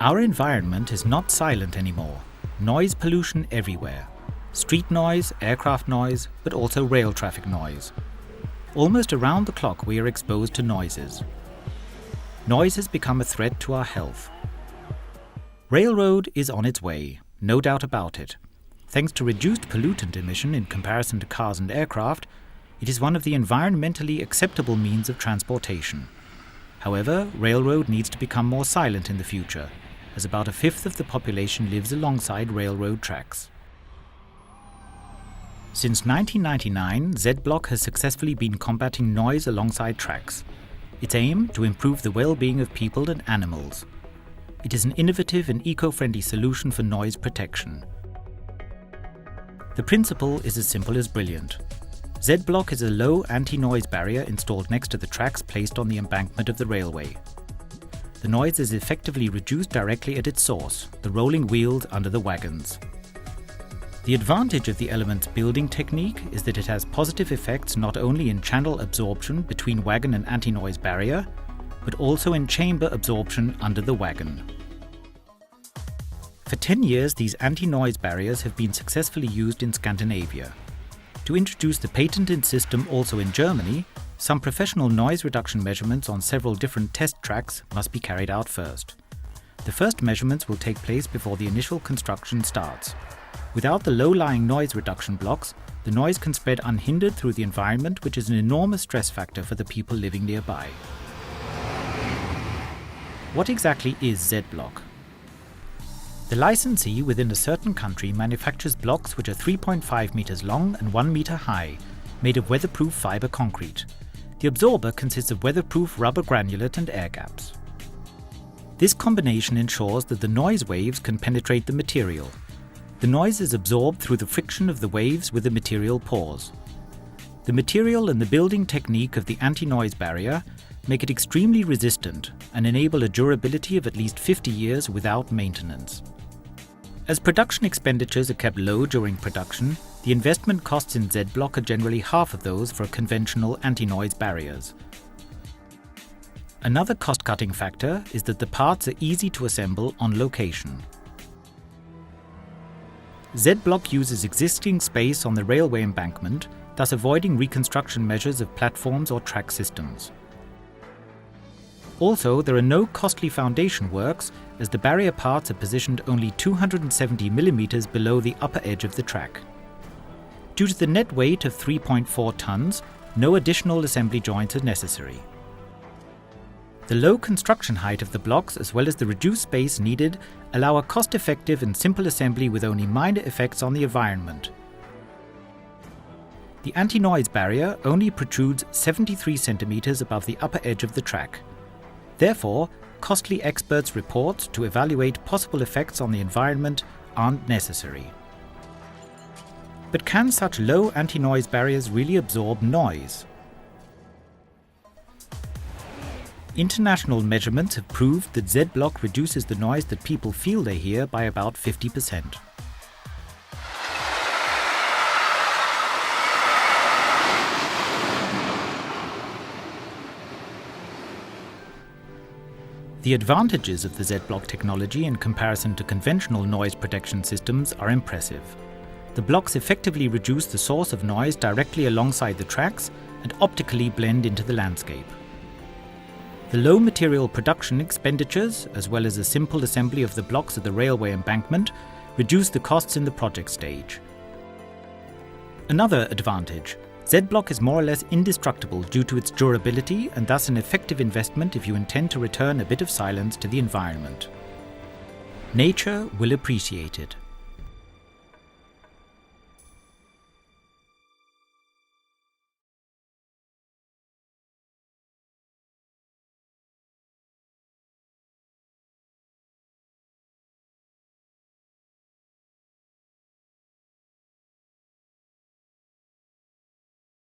Our environment is not silent anymore. Noise pollution everywhere. Street noise, aircraft noise, but also rail traffic noise. Almost around the clock we are exposed to noises. Noise has become a threat to our health. Railroad is on its way, no doubt about it. Thanks to reduced pollutant emission in comparison to cars and aircraft, it is one of the environmentally acceptable means of transportation. However, railroad needs to become more silent in the future, as about a fifth of the population lives alongside railroad tracks. Since 1999, Zbloc has successfully been combating noise alongside tracks. Its aim to improve the well-being of people and animals. It is an innovative and eco-friendly solution for noise protection. The principle is as simple as brilliant. Zbloc is a low anti-noise barrier installed next to the tracks placed on the embankment of the railway. The noise is effectively reduced directly at its source, the rolling wheels under the wagons. The advantage of the element's building technique is that it has positive effects not only in channel absorption between wagon and anti-noise barrier, but also in chamber absorption under the wagon. For 10 years, these anti-noise barriers have been successfully used in Scandinavia. To introduce the patented system also in Germany, some professional noise reduction measurements on several different test tracks must be carried out first. The first measurements will take place before the initial construction starts. Without the low-lying noise reduction blocks, the noise can spread unhindered through the environment, which is an enormous stress factor for the people living nearby. What exactly is Zbloc? The licensee within a certain country manufactures blocks which are 3.5 meters long and 1 meter high, made of weatherproof fiber concrete. The absorber consists of weatherproof rubber granulate and air gaps. This combination ensures that the noise waves can penetrate the material. The noise is absorbed through the friction of the waves with the material pores. The material and the building technique of the anti-noise barrier make it extremely resistant and enable a durability of at least 50 years without maintenance. As production expenditures are kept low during production, the investment costs in Zbloc are generally half of those for conventional anti-noise barriers. Another cost-cutting factor is that the parts are easy to assemble on location. Zbloc uses existing space on the railway embankment, thus avoiding reconstruction measures of platforms or track systems. Also, there are no costly foundation works, as the barrier parts are positioned only 270 mm below the upper edge of the track. Due to the net weight of 3.4 tons, no additional assembly joints are necessary. The low construction height of the blocks, as well as the reduced space needed, allow a cost-effective and simple assembly with only minor effects on the environment. The anti-noise barrier only protrudes 73 cm above the upper edge of the track. Therefore, costly experts' reports to evaluate possible effects on the environment aren't necessary. But can such low anti-noise barriers really absorb noise? International measurements have proved that Zbloc reduces the noise that people feel they hear by about 50%. The advantages of the Zbloc technology in comparison to conventional noise protection systems are impressive. The blocks effectively reduce the source of noise directly alongside the tracks and optically blend into the landscape. The low material production expenditures, as well as a simple assembly of the blocks at the railway embankment, reduce the costs in the project stage. Another advantage: Zbloc is more or less indestructible due to its durability and thus an effective investment if you intend to return a bit of silence to the environment. Nature will appreciate it.